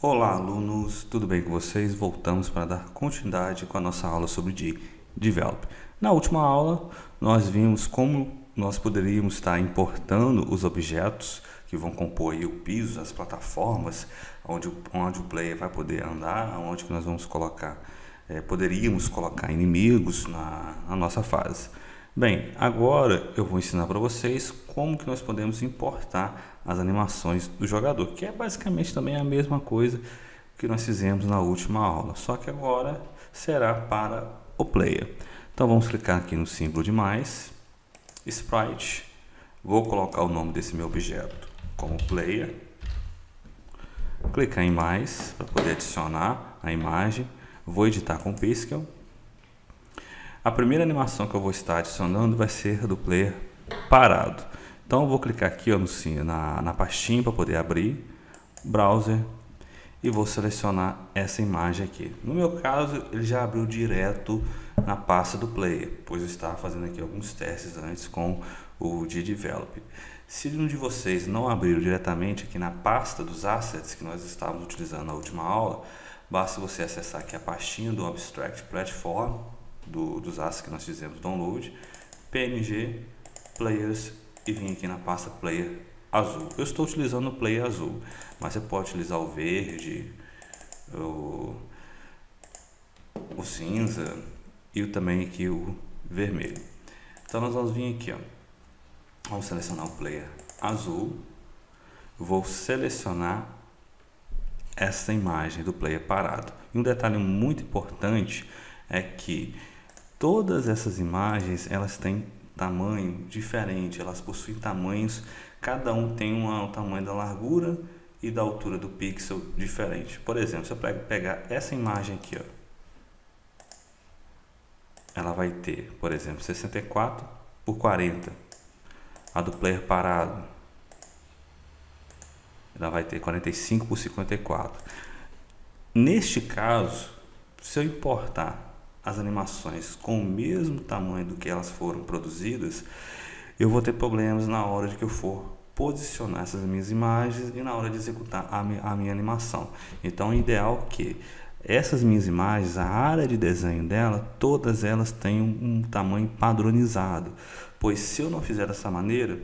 Olá, alunos, tudo bem com vocês? Voltamos para dar continuidade com a nossa aula sobre Develop. Na última aula, nós vimos como nós poderíamos estar importando os objetos que vão compor aí o piso, as plataformas, onde o player vai poder andar, onde que nós vamos colocar, poderíamos colocar inimigos na nossa fase. Bem, agora eu vou ensinar para vocês como que nós podemos importar as animações do jogador, que é basicamente também a mesma coisa que nós fizemos na última aula, só que agora será para o player. Então vamos clicar aqui no símbolo de mais, Sprite, vou colocar o nome desse meu objeto como player, clicar em mais para poder adicionar a imagem, vou editar com Pixel. A primeira animação que eu vou estar adicionando vai ser do player parado. Então eu vou clicar aqui ó, na pastinha para poder abrir, browser, e vou selecionar essa imagem aqui. No meu caso, ele já abriu direto na pasta do player, pois eu estava fazendo aqui alguns testes antes com o Develop. Se um de vocês não abriu diretamente aqui na pasta dos assets que nós estávamos utilizando na última aula, basta você acessar aqui a pastinha do Abstract Platform, dos assets que nós fizemos download, PNG, Players, e vim aqui na pasta Player azul. Eu estou utilizando o Player azul, mas você pode utilizar o verde, o cinza e também aqui o vermelho. Então nós vamos vir aqui, ó. Vamos selecionar o Player azul, vou selecionar essa imagem do player parado. E um detalhe muito importante é que todas essas imagens elas têm tamanho diferente, elas possuem tamanhos, cada um tem um tamanho da largura e da altura do pixel diferente. Por exemplo, se eu pegar essa imagem aqui, ó, ela vai ter, por exemplo, 64 por 40. A do player parado, ela vai ter 45 por 54. Neste caso, se eu importar as animações com o mesmo tamanho do que elas foram produzidas, eu vou ter problemas na hora de que eu for posicionar essas minhas imagens e na hora de executar a minha animação. Então é ideal que essas minhas imagens, a área de desenho dela, todas elas tenham um tamanho padronizado, pois se eu não fizer dessa maneira,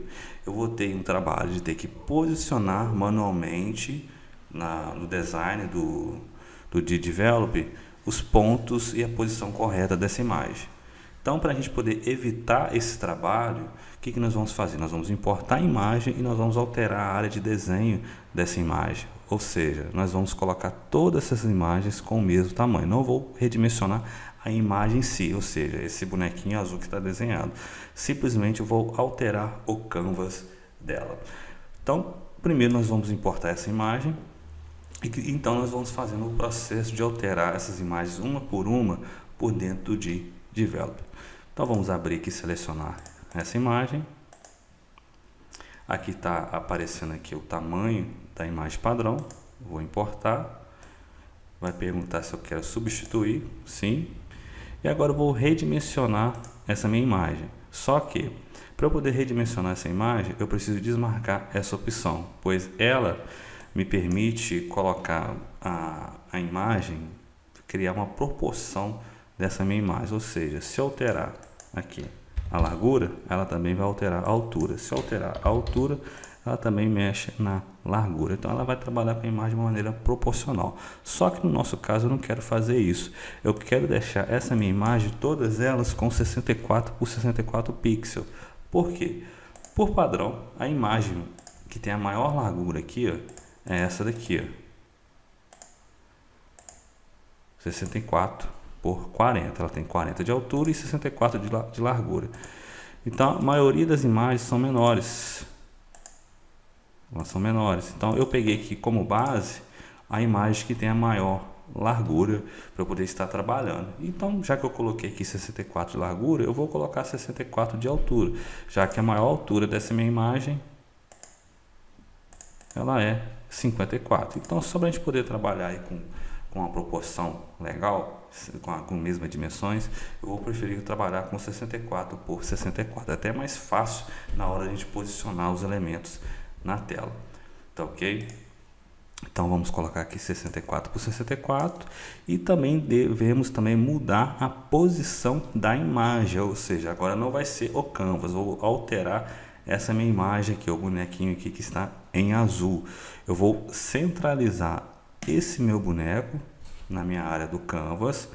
eu vou ter um trabalho de ter que posicionar manualmente no design do Develop os pontos e a posição correta dessa imagem. Então, para a gente poder evitar esse trabalho, o que nós vamos fazer? Nós vamos importar a imagem e nós vamos alterar a área de desenho dessa imagem. Ou seja, nós vamos colocar todas essas imagens com o mesmo tamanho. Não vou redimensionar a imagem em si, ou seja, esse bonequinho azul que está desenhado. Simplesmente eu vou alterar o canvas dela. Então, primeiro nós vamos importar essa imagem. Então nós vamos fazendo o processo de alterar essas imagens uma por dentro de Develop. Então vamos abrir aqui e selecionar essa imagem. Aqui está aparecendo aqui o tamanho da imagem padrão. Vou importar. Vai perguntar se eu quero substituir. Sim. E agora eu vou redimensionar essa minha imagem. Só que para eu poder redimensionar essa imagem, eu preciso desmarcar essa opção, pois ela me permite colocar a imagem, criar uma proporção dessa minha imagem. Ou seja, se eu alterar aqui a largura, ela também vai alterar a altura. Se eu alterar a altura, ela também mexe na largura. Então ela vai trabalhar com a imagem de uma maneira proporcional. Só que no nosso caso eu não quero fazer isso. Eu quero deixar essa minha imagem, todas elas com 64 por 64 pixels. Por quê? Por padrão, a imagem que tem a maior largura aqui, ó, é essa daqui, ó. 64 por 40. Ela tem 40 de altura e 64 de largura. Então, a maioria das imagens são menores. Elas são menores. Então, eu peguei aqui como base a imagem que tem a maior largura para eu poder estar trabalhando. Então, já que eu coloquei aqui 64 de largura, eu vou colocar 64 de altura, já que a maior altura dessa minha imagem ela é 54. Então, só para a gente poder trabalhar aí com uma proporção legal, com mesmas dimensões, eu vou preferir trabalhar com 64 por 64. É até mais fácil na hora de a gente posicionar os elementos na tela. Tá ok? Então vamos colocar aqui 64 por 64 e também devemos também mudar a posição da imagem, ou seja, agora não vai ser o canvas, vou alterar essa minha imagem aqui, o bonequinho aqui que está em azul. Eu vou centralizar esse meu boneco na minha área do canvas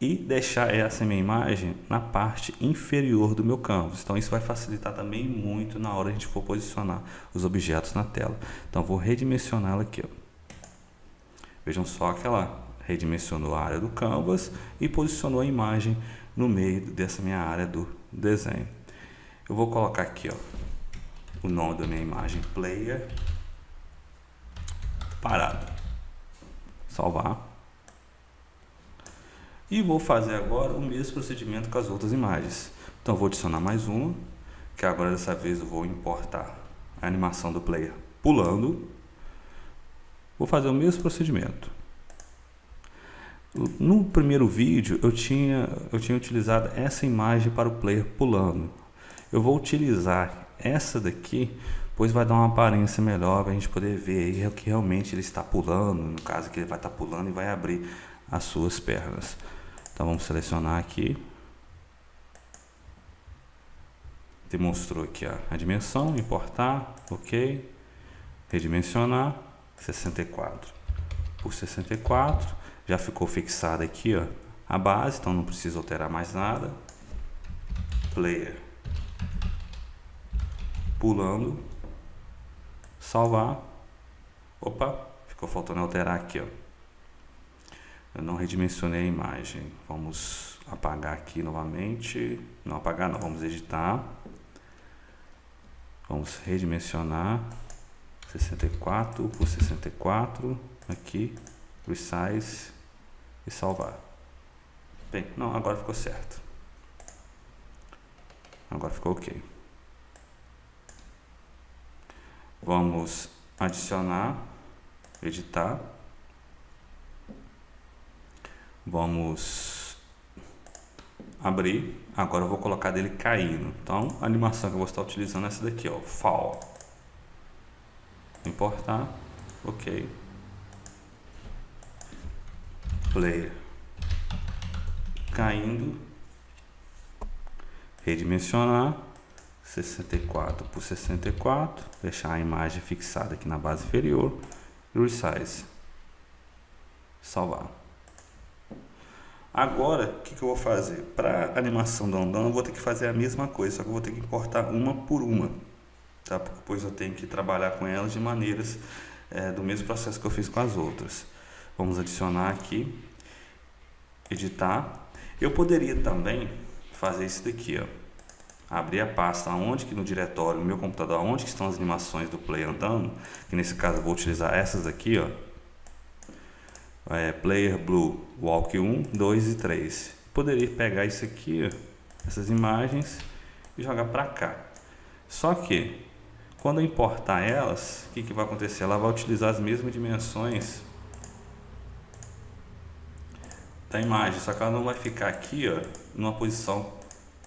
e deixar essa minha imagem na parte inferior do meu canvas. Então isso vai facilitar também muito na hora que a gente for posicionar os objetos na tela. Então vou redimensioná-la aqui, ó. Vejam só que ela redimensionou a área do canvas e posicionou a imagem no meio dessa minha área do desenho. Eu vou colocar aqui, ó, o nome da minha imagem, player parado. Salvar. E vou fazer agora o mesmo procedimento com as outras imagens. Então vou adicionar mais uma, que agora dessa vez eu vou importar a animação do player pulando. Vou fazer o mesmo procedimento. No primeiro vídeo eu tinha utilizado essa imagem para o player pulando. Eu vou utilizar essa daqui, pois vai dar uma aparência melhor para a gente poder ver aí que realmente ele está pulando, no caso que ele vai estar pulando e vai abrir as suas pernas. Então vamos selecionar aqui. Demonstrou aqui a dimensão, importar, ok. Redimensionar, 64 por 64. Já ficou fixada aqui, ó, a base, então não precisa alterar mais nada. Player pulando, salvar. Opa, ficou faltando alterar aqui, ó. Eu não redimensionei a imagem. Vamos apagar aqui novamente. Não apagar não, vamos editar. Vamos redimensionar. 64 por 64. Aqui. Resize. E salvar. Bem, não, agora ficou certo. Agora ficou ok. Vamos adicionar. Editar. Vamos abrir. Agora eu vou colocar dele caindo. Então a animação que eu vou estar utilizando é essa daqui, ó, fall. Importar, ok. Player caindo. Redimensionar. 64 por 64. Deixar a imagem fixada aqui na base inferior. Resize. Salvar. Agora, o que eu vou fazer? Para a animação do andando, eu vou ter que fazer a mesma coisa, só que eu vou ter que importar uma por uma, tá? Porque depois eu tenho que trabalhar com elas de maneiras do mesmo processo que eu fiz com as outras. Vamos adicionar aqui, editar. Eu poderia também fazer isso daqui, ó. Abrir a pasta onde que no diretório, no meu computador, onde que estão as animações do play andando, que nesse caso eu vou utilizar essas aqui, ó. Player Blue, Walk 1, 2 e 3. Poderia pegar isso aqui, ó, essas imagens, e jogar para cá. Só que, quando eu importar elas, o que vai acontecer? Ela vai utilizar as mesmas dimensões da imagem, só que ela não vai ficar aqui, ó, numa posição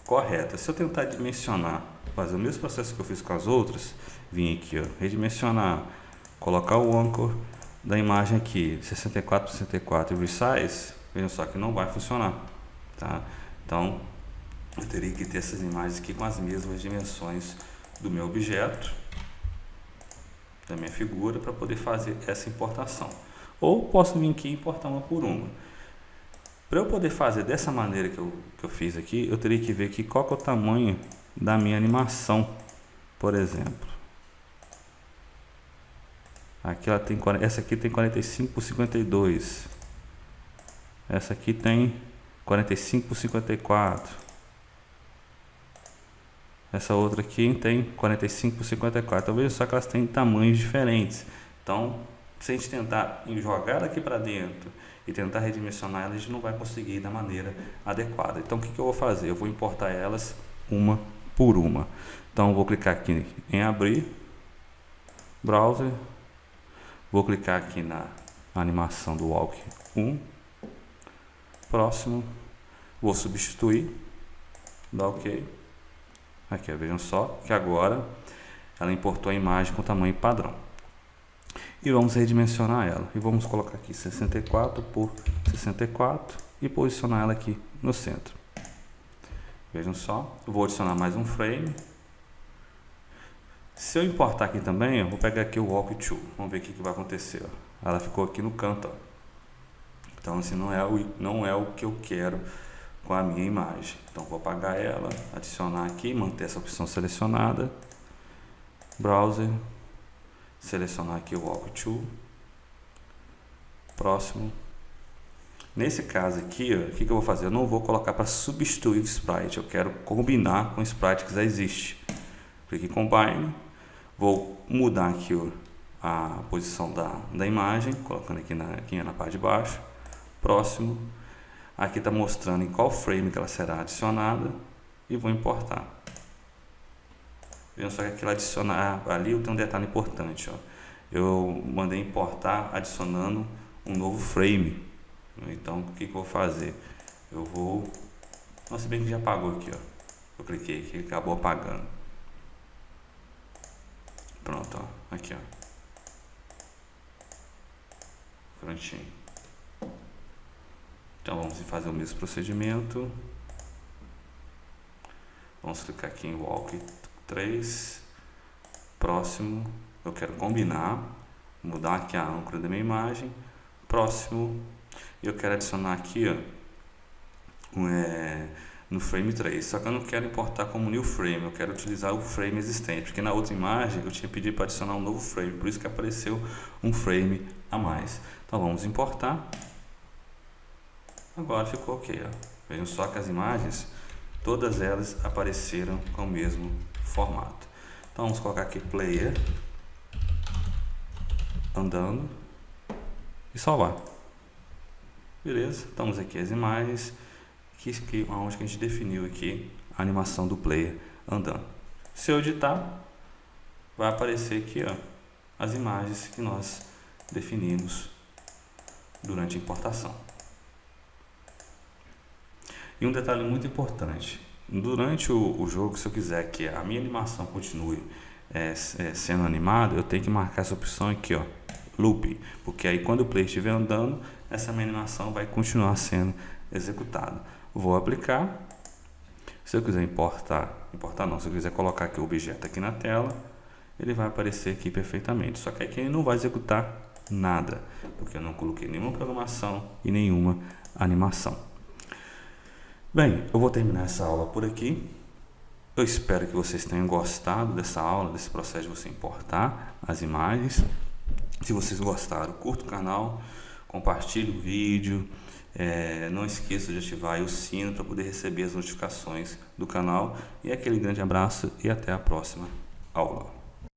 correta. Se eu tentar dimensionar, fazer o mesmo processo que eu fiz com as outras, vim aqui, ó, redimensionar, colocar o anchor da imagem aqui, 64 por 64 e resize, vejam só que não vai funcionar, tá? Então eu teria que ter essas imagens aqui com as mesmas dimensões do meu objeto, da minha figura, para poder fazer essa importação. Ou posso vir aqui e importar uma por uma. Para eu poder fazer dessa maneira que eu fiz aqui, eu teria que ver aqui qual que é o tamanho da minha animação, por exemplo. Aqui ela tem, essa aqui tem 45 por 52. Essa aqui tem 45 por 54. Essa outra aqui tem 45 por 54. Então veja só que elas têm tamanhos diferentes. Então, se a gente tentar jogar aqui para dentro e tentar redimensionar elas, a gente não vai conseguir da maneira adequada. Então o que eu vou fazer? Eu vou importar elas uma por uma. Então eu vou clicar aqui em abrir, browser. Vou clicar aqui na animação do Walk 1. Próximo. Vou substituir. Dá OK. Aqui, vejam só que agora ela importou a imagem com tamanho padrão. e vamos redimensionar ela. E vamos colocar aqui 64 por 64 e posicionar ela aqui no centro. Vejam só, eu vou adicionar mais um frame. Se eu importar aqui também, eu vou pegar aqui o Walk To. Vamos ver o que vai acontecer. Ó. Ela ficou aqui no canto. Ó. Então, assim, não é o que eu quero com a minha imagem. Então, vou apagar ela, adicionar aqui, manter essa opção selecionada. Browser. Selecionar aqui o Walk To. Próximo. Nesse caso aqui, ó, o que eu vou fazer? Eu não vou colocar para substituir o sprite. Eu quero combinar com o sprite que já existe. Clique em Combine. Vou mudar aqui a posição da imagem, colocando aqui na parte de baixo. Próximo. Aqui está mostrando em qual frame que ela será adicionada. E vou importar. Vejam só que aqui ela adicionar ali tem um detalhe importante. Ó. Eu mandei importar adicionando um novo frame. Então o que eu vou fazer? Eu vou. Nossa, bem que já apagou aqui. Ó. Eu cliquei aqui e acabou apagando. Pronto, ó. Aqui, ó. Prontinho. Então vamos fazer o mesmo procedimento. Vamos clicar aqui em Walk 3. Próximo. Eu quero combinar. Mudar aqui a âncora da minha imagem. Próximo. Eu quero adicionar aqui, ó. No frame 3, só que eu não quero importar como new frame, eu quero utilizar o frame existente, porque na outra imagem eu tinha pedido para adicionar um novo frame, por isso que apareceu um frame a mais. Então vamos importar. Agora ficou ok, ó. Vejam só que as imagens, todas elas apareceram com o mesmo formato. Então vamos colocar aqui player andando e salvar. Beleza, estamos aqui as imagens. Onde que a gente definiu aqui a animação do player andando. Se eu editar, vai aparecer aqui, ó, as imagens que nós definimos durante a importação. E um detalhe muito importante, durante o jogo, se eu quiser que a minha animação continue sendo animada, eu tenho que marcar essa opção aqui, ó, loop, porque aí quando o player estiver andando, essa minha animação vai continuar sendo executada. Vou aplicar. Se eu quiser se eu quiser colocar aqui o objeto aqui na tela, ele vai aparecer aqui perfeitamente. Só que aqui ele não vai executar nada, porque eu não coloquei nenhuma programação e nenhuma animação. Bem, eu vou terminar essa aula por aqui. Eu espero que vocês tenham gostado dessa aula, desse processo de você importar as imagens. Se vocês gostaram, curta o canal, compartilhe o vídeo. Não esqueça de ativar o sino para poder receber as notificações do canal. E aquele grande abraço e até a próxima aula.